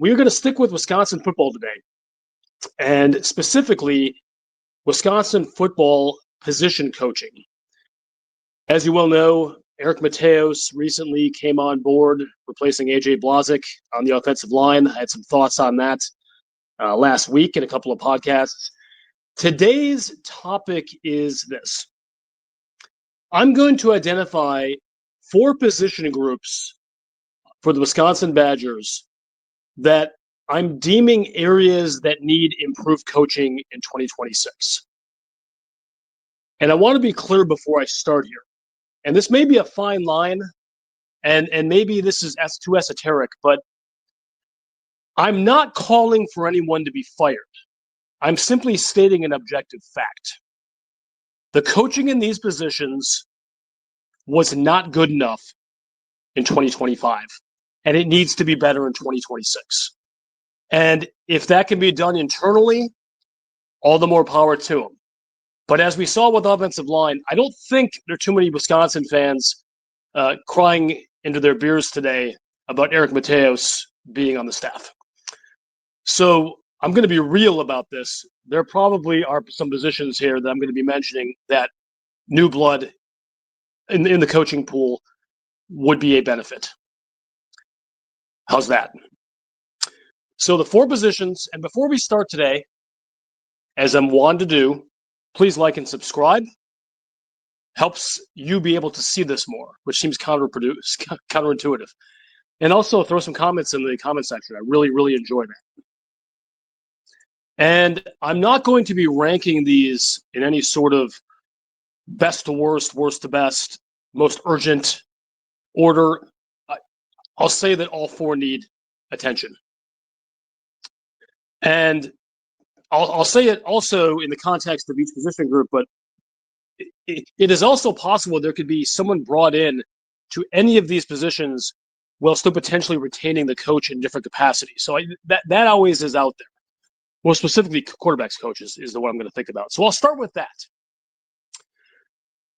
we are going to stick with Wisconsin football today, and specifically Wisconsin football position coaching. As you well know, Eric Mateos recently came on board, replacing A.J. Blazik on the offensive line. I had some thoughts on that last week in a couple of podcasts. Today's topic is this. I'm going to identify 4 position groups for the Wisconsin Badgers that I'm deeming areas that need improved coaching in 2026. And I want to be clear before I start here. And this may be a fine line, and maybe this is too esoteric, but I'm not calling for anyone to be fired. I'm simply stating an objective fact. The coaching in these positions was not good enough in 2025, and it needs to be better in 2026. And if that can be done internally, all the more power to them. But as we saw with the offensive line, I don't think there are too many Wisconsin fans crying into their beers today about Eric Mateos being on the staff. So I'm going to be real about this. There probably are some positions here that I'm going to be mentioning that new blood in the coaching pool would be a benefit. How's that? So the 4 positions, and before we start today, as I'm wont to do, please like and subscribe. Helps you be able to see this more, which seems counterintuitive. And also throw some comments in the comment section. I really, really enjoy that. And I'm not going to be ranking these in any sort of best to worst, worst to best, most urgent order. I'll say that all 4 need attention. And I'll say it also in the context of each position group, but it is also possible there could be someone brought in to any of these positions while still potentially retaining the coach in different capacities. So that always is out there. More specifically, quarterbacks coaches is the one I'm going to think about. So I'll start with that.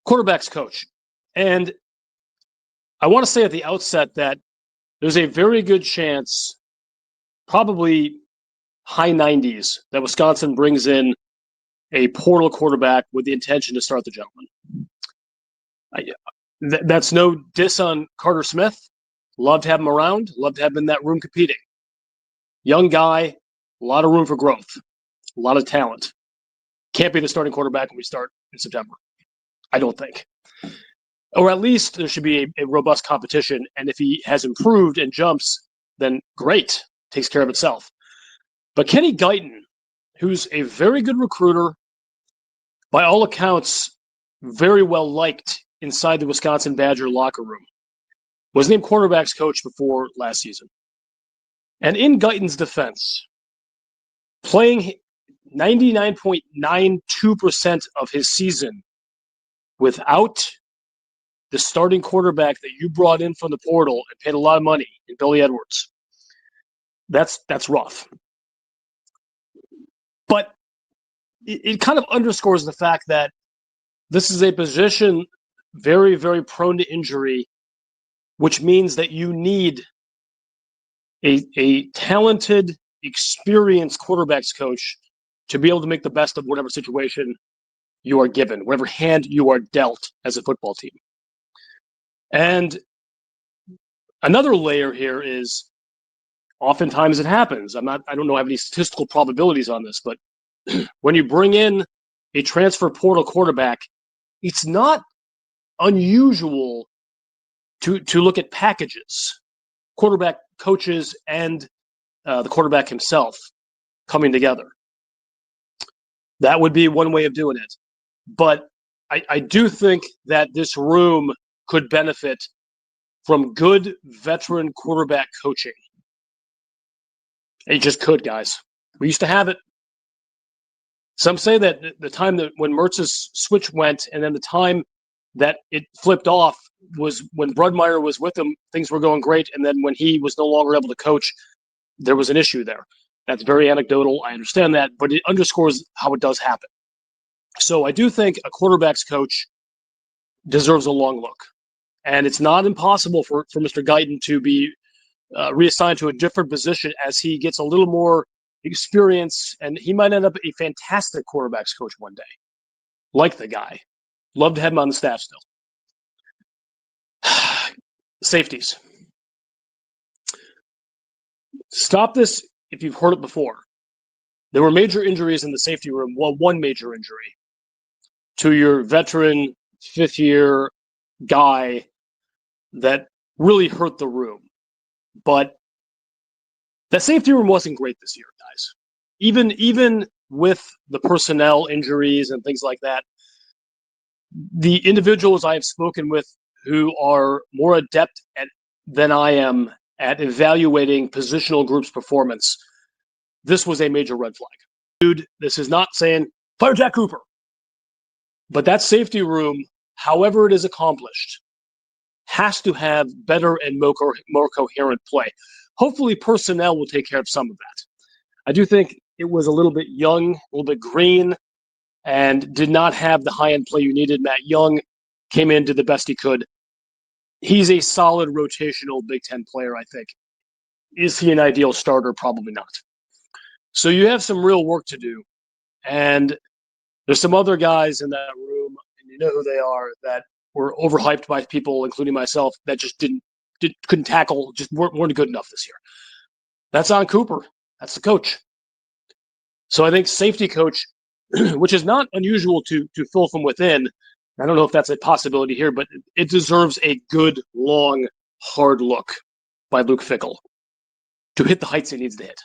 Quarterbacks coach. And I want to say at the outset that there's a very good chance, probably high 90s, that Wisconsin brings in a portal quarterback with the intention to start the gentleman. That's no diss on Carter Smith. Love to have him around. Love to have him in that room competing. Young guy, a lot of room for growth, a lot of talent. Can't be the starting quarterback when we start in September, I don't think. Or at least there should be a robust competition. And if he has improved and jumps, then great, takes care of itself. But Kenny Guyton, who's a very good recruiter, by all accounts, very well liked inside the Wisconsin Badger locker room, was named quarterbacks coach before last season. And in Guyton's defense, playing 99.92% of his season without the starting quarterback that you brought in from the portal and paid a lot of money in Billy Edwards, that's rough. But it kind of underscores the fact that this is a position very, very prone to injury, which means that you need a talented, experienced quarterbacks coach to be able to make the best of whatever situation you are given, whatever hand you are dealt as a football team. And another layer here is oftentimes it happens. I don't know, I have any statistical probabilities on this, but when you bring in a transfer portal quarterback, it's not unusual to look at packages, quarterback coaches and the quarterback himself coming together. That would be one way of doing it. But I do think that this room could benefit from good veteran quarterback coaching. It just could, guys. We used to have it. Some say that the time that when Mertz's switch went and then the time that it flipped off was when Brudmeyer was with him, things were going great. And then when he was no longer able to coach, there was an issue there. That's very anecdotal. I understand that, but it underscores how it does happen. So I do think a quarterback's coach deserves a long look. And it's not impossible for Mr. Guyton to be reassigned to a different position as he gets a little more experience, and he might end up a fantastic quarterbacks coach one day. Like the guy. Love to have him on the staff still. Safeties. Stop this if you've heard it before. There were major injuries in the safety room. Well, one major injury to your veteran fifth-year guy that really hurt the room. But the safety room wasn't great this year, guys. Even with the personnel injuries and things like that, the individuals I have spoken with who are more adept than I am at evaluating positional groups' performance, this was a major red flag. Dude, this is not saying fire Jack Cooper. But that safety room, however it is accomplished, has to have better and more coherent play. Hopefully personnel will take care of some of that. I do think it was a little bit young, a little bit green, and did not have the high-end play you needed. Matt Young came in, did the best he could. He's a solid rotational Big Ten player, I think. Is he an ideal starter? Probably not. So you have some real work to do. And there's some other guys in that room, and you know who they are, that were overhyped by people, including myself, that just couldn't tackle, just weren't good enough this year. That's on Cooper. That's the coach. So I think safety coach, which is not unusual to fill from within. I don't know if that's a possibility here, but it deserves a good, long, hard look by Luke Fickell to hit the heights it needs to hit.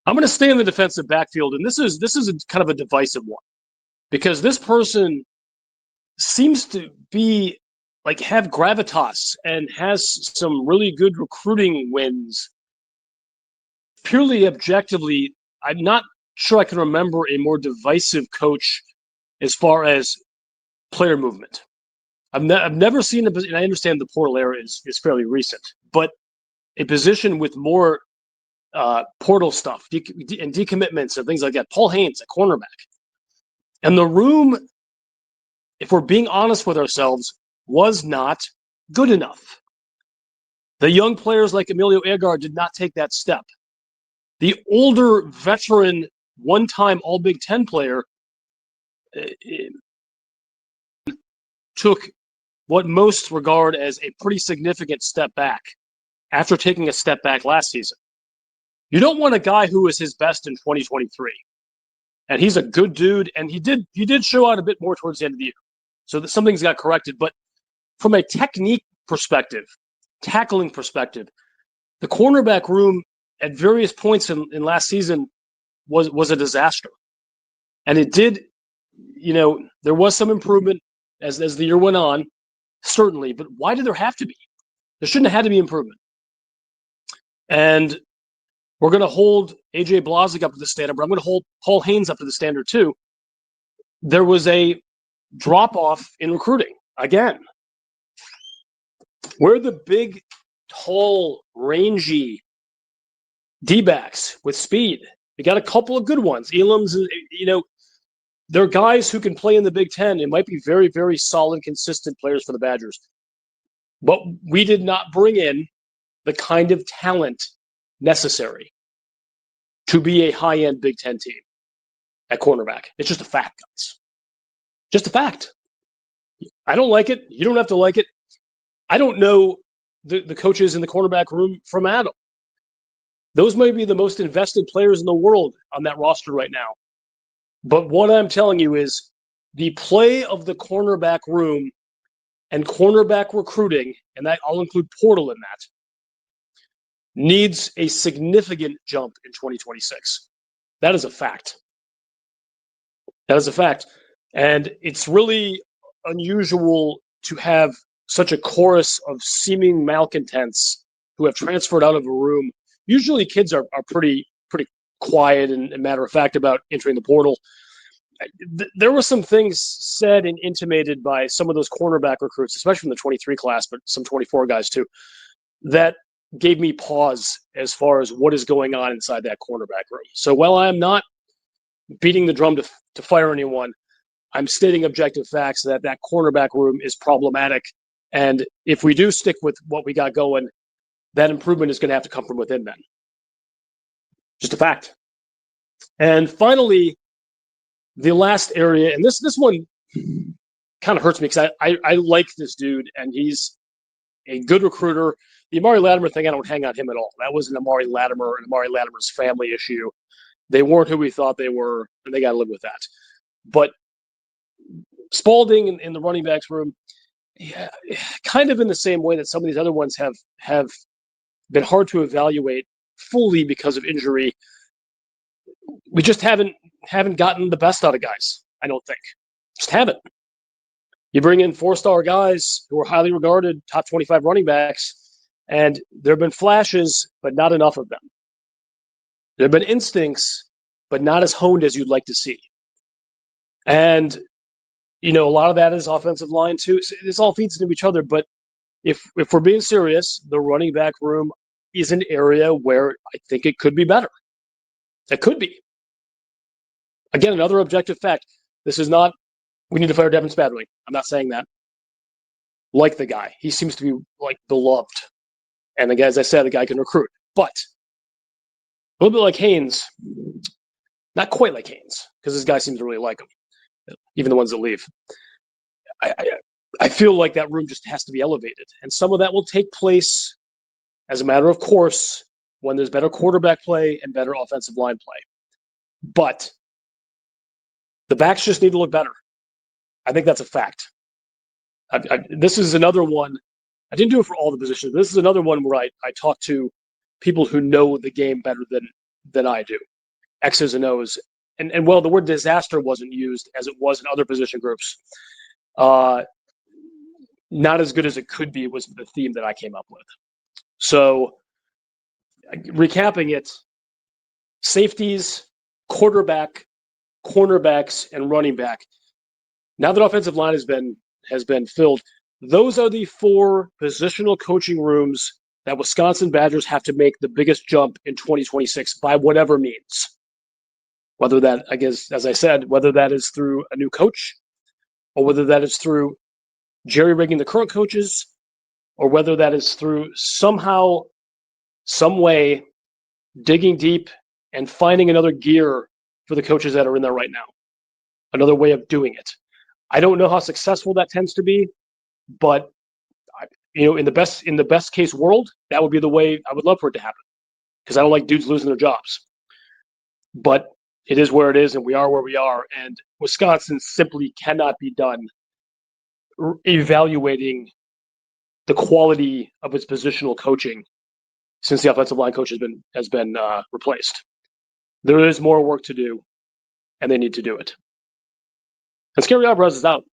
I'm going to stay in the defensive backfield, and this is kind of a divisive one because this person seems to be like have gravitas and has some really good recruiting wins. Purely objectively, I'm not sure I can remember a more divisive coach as far as player movement. I've never seen and I understand the portal era is fairly recent, but a position with more portal stuff and decommitments and things like that. Paul Haynes, a cornerback. And the room, if we're being honest with ourselves, was not good enough. The young players like Emilio Agar did not take that step. The older veteran, one-time All-Big Ten player took what most regard as a pretty significant step back after taking a step back last season. You don't want a guy who was his best in 2023. And he's a good dude, and he did show out a bit more towards the end of the year. So that something's got corrected. But from a technique perspective, tackling perspective, the cornerback room at various points in last season was a disaster. And it did, there was some improvement as the year went on, certainly. But why did there have to be? There shouldn't have had to be improvement. And we're going to hold A.J. Blazek up to the standard, but I'm going to hold Paul Haynes up to the standard too. There was a drop-off in recruiting. Again, we're the big, tall, rangy D-backs with speed. We got a couple of good ones. Elam's, they're guys who can play in the Big Ten. It might be very, very solid, consistent players for the Badgers. But we did not bring in the kind of talent necessary to be a high-end Big Ten team at cornerback. It's just a fact, guys. Just a fact. I don't like it. You don't have to like it. I don't know the coaches in the cornerback room from Adam. Those may be the most invested players in the world on that roster right now. But what I'm telling you is the play of the cornerback room and cornerback recruiting, and that I'll include portal in that, needs a significant jump in 2026. That is a fact. That is a fact. And it's really unusual to have such a chorus of seeming malcontents who have transferred out of a room. Usually kids are pretty quiet and matter of fact about entering the portal. There were some things said and intimated by some of those cornerback recruits, especially from the 23 class, but some 24 guys too, that gave me pause as far as what is going on inside that cornerback room. So while I'm not beating the drum to fire anyone, I'm stating objective facts that cornerback room is problematic. And if we do stick with what we got going, that improvement is going to have to come from within then. Just a fact. And finally, the last area, and this one kind of hurts me because I like this dude, and he's a good recruiter. The Amari Latimer thing, I don't hang on him at all. That was an Amari Latimer and Amari Latimer's family issue. They weren't who we thought they were, and they got to live with that. But Spalding in the running backs room, yeah, kind of in the same way that some of these other ones have been hard to evaluate fully because of injury. We just haven't gotten the best out of guys, I don't think. Just haven't. You bring in 4-star guys who are highly regarded, top 25 running backs, and there have been flashes, but not enough of them. There have been instincts, but not as honed as you'd like to see. And, a lot of that is offensive line, too. This all feeds into each other, but if we're being serious, the running back room is an area where I think it could be better. It could be. Again, another objective fact. This is not, we need to fire Devin Spadway. I'm not saying that. Like the guy. He seems to be, beloved. And again, as I said, the guy can recruit. But a little bit like Haynes. Not quite like Haynes, because this guy seems to really like him. Even the ones that leave. I feel like that room just has to be elevated. And some of that will take place, as a matter of course, when there's better quarterback play and better offensive line play. But the backs just need to look better. I think that's a fact. This is another one. I didn't do it for all the positions. This is another one where I talk to people who know the game better than I do. X's and O's. And the word disaster wasn't used as it was in other position groups. Not as good as it could be was the theme that I came up with. So, recapping it, safeties, quarterback, cornerbacks, and running back. Now that offensive line has been filled, those are the 4 positional coaching rooms that Wisconsin Badgers have to make the biggest jump in 2026 by whatever means. Whether that, I guess, as I said, whether that is through a new coach, or whether that is through jerry-rigging the current coaches, or whether that is through somehow, some way, digging deep and finding another gear for the coaches that are in there right now. Another way of doing it. I don't know how successful that tends to be, but in the best case world, that would be the way I would love for it to happen. Because I don't like dudes losing their jobs. But it is where it is, and we are where we are. And Wisconsin simply cannot be done evaluating the quality of its positional coaching since the offensive line coach has been replaced. There is more work to do, and they need to do it. And Scary Alvarez is out.